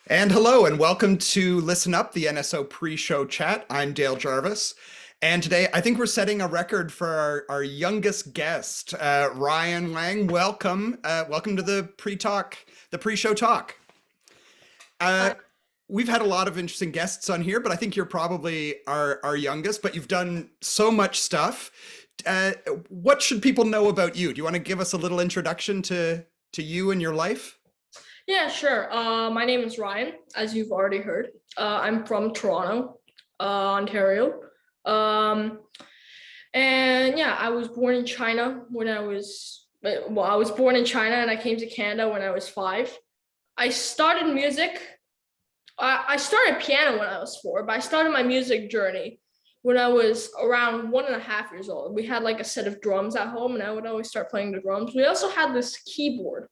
And hello, and welcome to Listen Up, the NSO pre-show chat. I'm Dale Jarvis, and today I think we're setting a record for our youngest guest, Ryan Huang. Welcome to the pre-show talk. Uh, Hi. we've had a lot of interesting guests on here, but I think you're probably our youngest. But you've done so much stuff. Uh, what should people know about you? Do you want to give us a little introduction to you and your life? Yeah, sure. My name is Ryan, as you've already heard. I'm from Toronto, Ontario. Um, and yeah, I was born in China when I was born in China and I came to Canada when I was 5. I started music. I started piano when I was 4, but I started my music journey when I was around 1.5 years old. We had like a set of drums at home, and I would always start playing the drums. We also had this keyboard.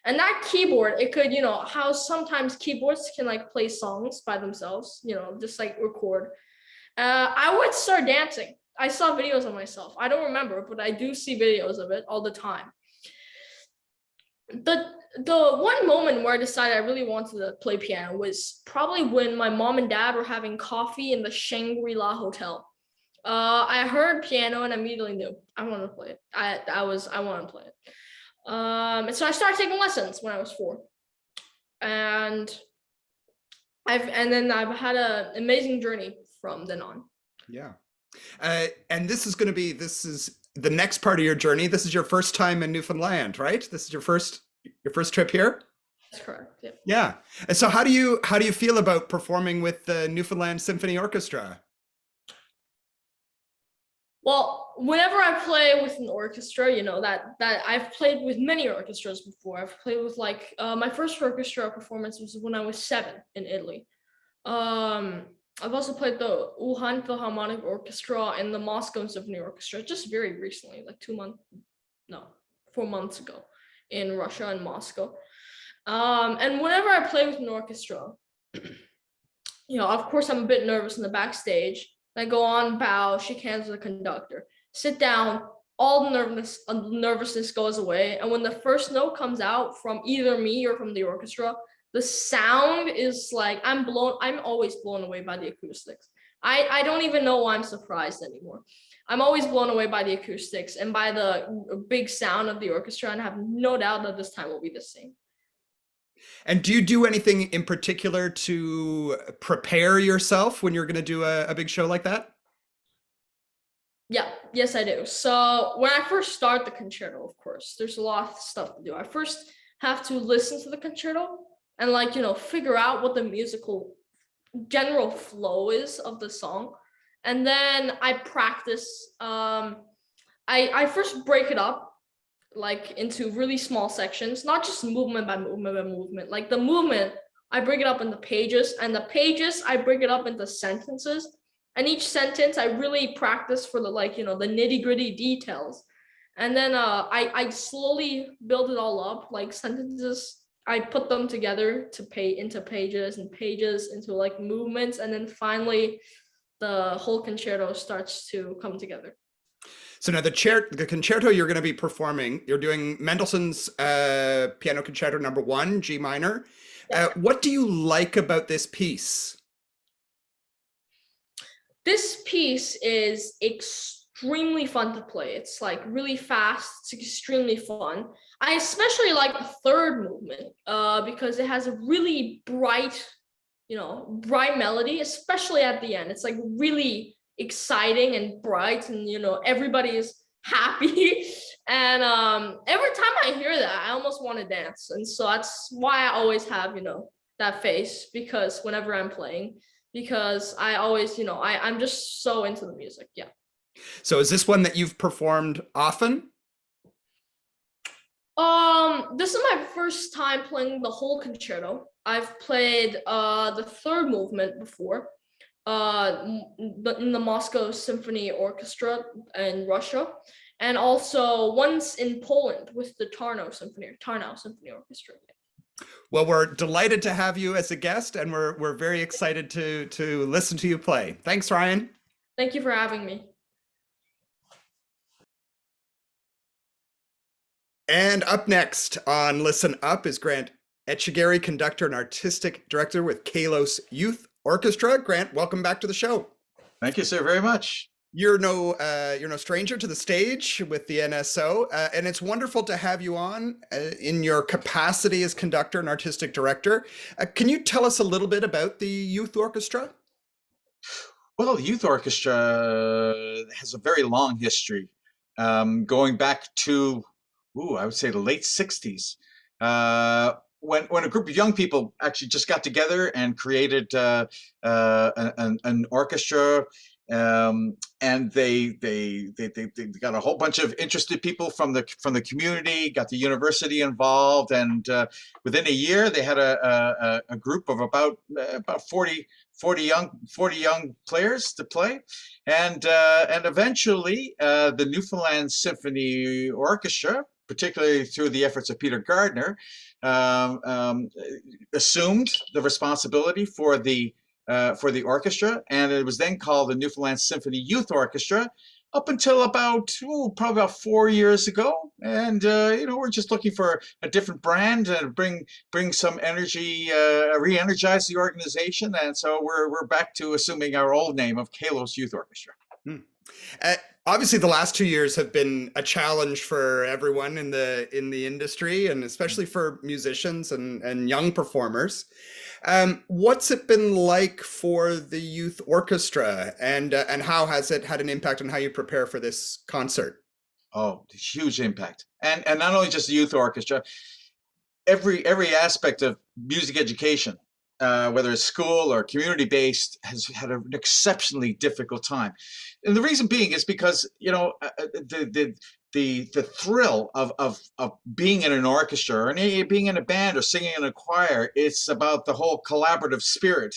And that keyboard, it could, how sometimes keyboards can like play songs by themselves, just like record. I would start dancing. I saw videos of myself. I don't remember, but I do see videos of it all the time. The one moment where I decided I really wanted to play piano was probably when my mom and dad were having coffee in the Shangri-La Hotel. I heard piano and immediately knew I want to play it. I want to play it. And so I started taking lessons when I was 4, and I've had an amazing journey from then on. Yeah. And this is the next part of your journey. This is your first time in Newfoundland, right? This is your first trip here? That's correct. Yeah. Yeah. And so how do you feel about performing with the Newfoundland Symphony Orchestra? Well, whenever I play with an orchestra, that I've played with many orchestras before. I've played with my first orchestra performance was when I was 7 in Italy. Um, I've also played the Wuhan Philharmonic Orchestra and the Moscow Symphony Orchestra just very recently, like 4 months ago in Russia and Moscow. And whenever I play with an orchestra, of course I'm a bit nervous in the backstage. I go on, bow, shake hands with the conductor, sit down, all the nervousness goes away. And when the first note comes out from either me or from the orchestra, the sound is like I'm always blown away by the acoustics. I don't even know why I'm surprised anymore. I'm always blown away by the acoustics and by the big sound of the orchestra, and I have no doubt that this time will be the same. And do you do anything in particular to prepare yourself when you're going to do a big show like that? Yeah, yes, I do. So when I first start the concerto, of course, there's a lot of stuff to do. I first have to listen to the concerto and figure out what the musical general flow is of the song. And then I practice. I first break it up like into really small sections, not just movement by movement by movement. Like the movement, I break it up into pages, and the pages I break it up into sentences. And each sentence I really practice for the the nitty-gritty details. And then I slowly build it all up, like sentences. I put them together to pay into pages and pages into like movements, and then finally the whole concerto starts to come together. So now the concerto you're going to be performing, you're doing Mendelssohn's Piano Concerto Number 1, G minor. Yeah. What do you like about this piece? This piece is extremely fun to play. It's like really fast. It's extremely fun. I especially like the third movement because it has a really bright melody, especially at the end. It's like really exciting and bright, and everybody is happy. And every time I hear that, I almost want to dance. And so that's why I always have that face, because whenever I'm playing, because I always I'm just so into the music. Yeah. So is this one that you've performed often? This is my first time playing the whole concerto. I've played the third movement before, in the Moscow Symphony Orchestra in Russia, and also once in Poland with the Tarnow Symphony Orchestra. Well, we're delighted to have you as a guest, and we're very excited to listen to you play. Thanks, Ryan. Thank you for having me. And up next on Listen Up is Grant Etchegary, conductor and artistic director with Kalos Youth Orchestra. Grant, welcome back to the show. Thank you, sir, very much. You're no stranger to the stage with the NSO, and it's wonderful to have you on in your capacity as conductor and artistic director. Can you tell us a little bit about the youth orchestra? Well, the youth orchestra has a very long history, going back to, I would say the late 60s, when a group of young people actually just got together and created an orchestra. And they got a whole bunch of interested people from the community, got the university involved, and within a year they had a group of about 40 young players to play, and eventually the Newfoundland Symphony Orchestra, particularly through the efforts of Peter Gardner, assumed the responsibility for the orchestra, and it was then called the Newfoundland Symphony Youth Orchestra up until probably about 4 years ago. And we're just looking for a different brand and bring some energy, re-energize the organization, and so we're back to assuming our old name of Kalos Youth Orchestra. Obviously, the last 2 years have been a challenge for everyone in the industry, and especially for musicians and young performers. What's it been like for the youth orchestra, and how has it had an impact on how you prepare for this concert? Oh, huge impact, and not only just the youth orchestra, every aspect of music education, whether it's school or community based, has had an exceptionally difficult time. And the reason being is because the thrill of being in an orchestra or being in a band or singing in a choir, it's about the whole collaborative spirit.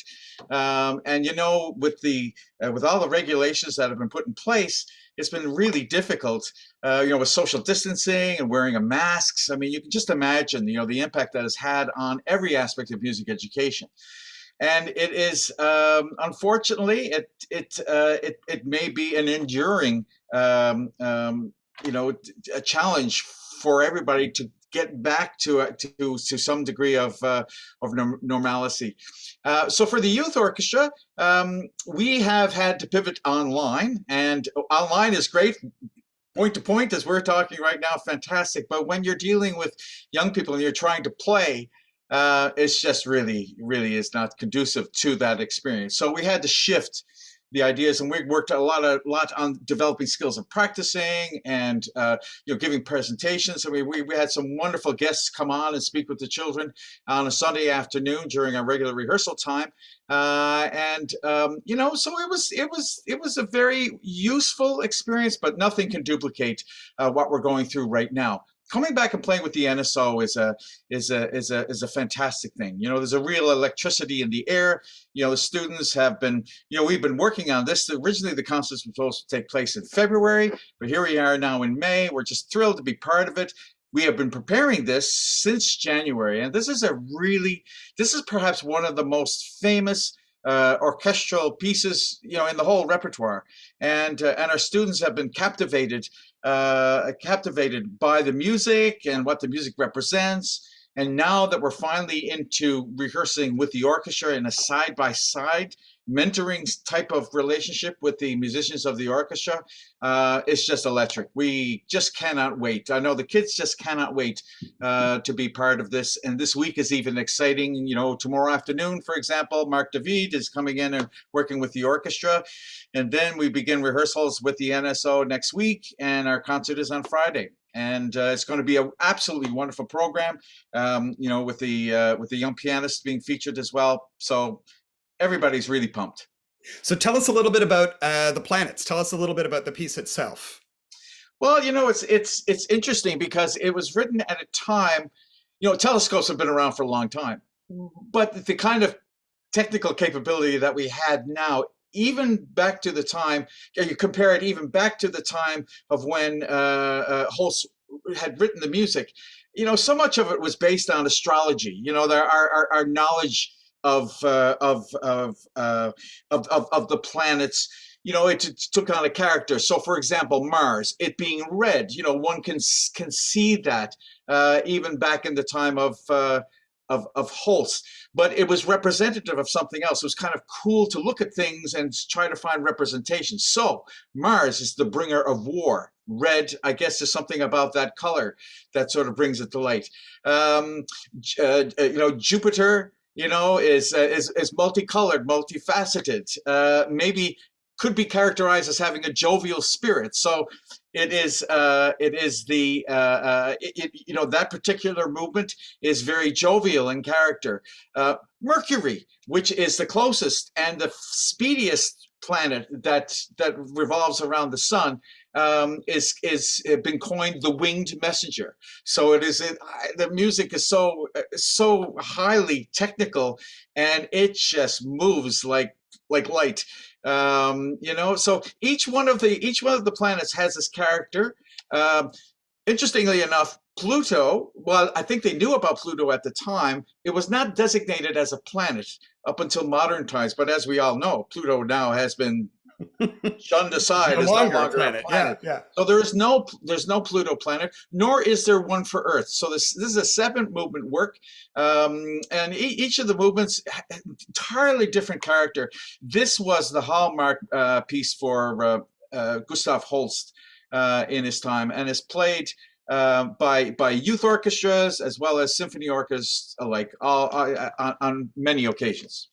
And with all the regulations that have been put in place, it's been really difficult, with social distancing and wearing of masks. I mean, you can just imagine, the impact that has had on every aspect of music education. And it is, unfortunately, it may be an enduring, a challenge for everybody to get back to some degree of normalcy. So for the youth orchestra, we have had to pivot online, and online is great. Point to point, as we're talking right now, fantastic. But when you're dealing with young people and you're trying to play, it's just really is not conducive to that experience. So we had to shift the ideas, and we worked a lot on developing skills of practicing and giving presentations. So we had some wonderful guests come on and speak with the children on a Sunday afternoon during our regular rehearsal time, so it was a very useful experience, but nothing can duplicate what we're going through right now. Coming back and playing with the NSO is a fantastic thing. There's a real electricity in the air. The students have been, we've been working on this. Originally, the concert was supposed to take place in February, but here we are now in May. We're just thrilled to be part of it. We have been preparing this since January, and this is perhaps one of the most famous orchestral pieces, in the whole repertoire, and our students have been captivated by the music and what the music represents. And now that we're finally into rehearsing with the orchestra in a side-by-side mentoring type of relationship with the musicians of the orchestra, it's just electric. We just cannot wait. I know the kids just cannot wait to be part of this. And this week is even exciting. Tomorrow afternoon, for example, Mark David is coming in and working with the orchestra. And then we begin rehearsals with the NSO next week, and our concert is on Friday. And it's going to be an absolutely wonderful program, with the young pianists being featured as well. So everybody's really pumped. So tell us a little bit about the planets. Tell us a little bit about the piece itself. Well, it's interesting because it was written at a time, telescopes have been around for a long time, but the kind of technical capability that we had now, even back to the time, you compare it even back to the time of when Holst had written the music, so much of it was based on astrology. Our knowledge of the planets, it took on a character. So, for example, Mars, it being red, one can see that even back in the time of of Holst, but it was representative of something else. It was kind of cool to look at things and try to find representation. So Mars is the bringer of war. Red, I guess, is something about that color that sort of brings it to light. Jupiter, is multicolored, multifaceted. Maybe could be characterized as having a jovial spirit. So it is that particular movement is very jovial in character. Mercury, which is the closest and the speediest planet that revolves around the sun, is been coined the winged messenger. So the music is so highly technical, and it just moves like light. So each one of the planets has this character. Interestingly enough, Pluto, well, I think they knew about Pluto at the time. It was not designated as a planet up until modern times, but as we all know, Pluto now has been shunned aside as no longer a planet. Yeah. So there's no Pluto planet, nor is there one for Earth. So this is a 7-movement work, and each of the movements entirely different character. This was the hallmark piece for Gustav Holst in his time, and is played by youth orchestras as well as symphony orchestras alike, on many occasions.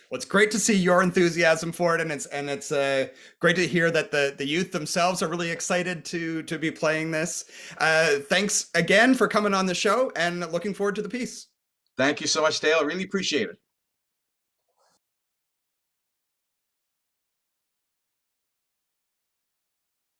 Well, it's great to see your enthusiasm for it, and it's great to hear that the youth themselves are really excited to be playing this. Thanks again for coming on the show, and looking forward to the piece. Thank you so much, Dale. I really appreciate it.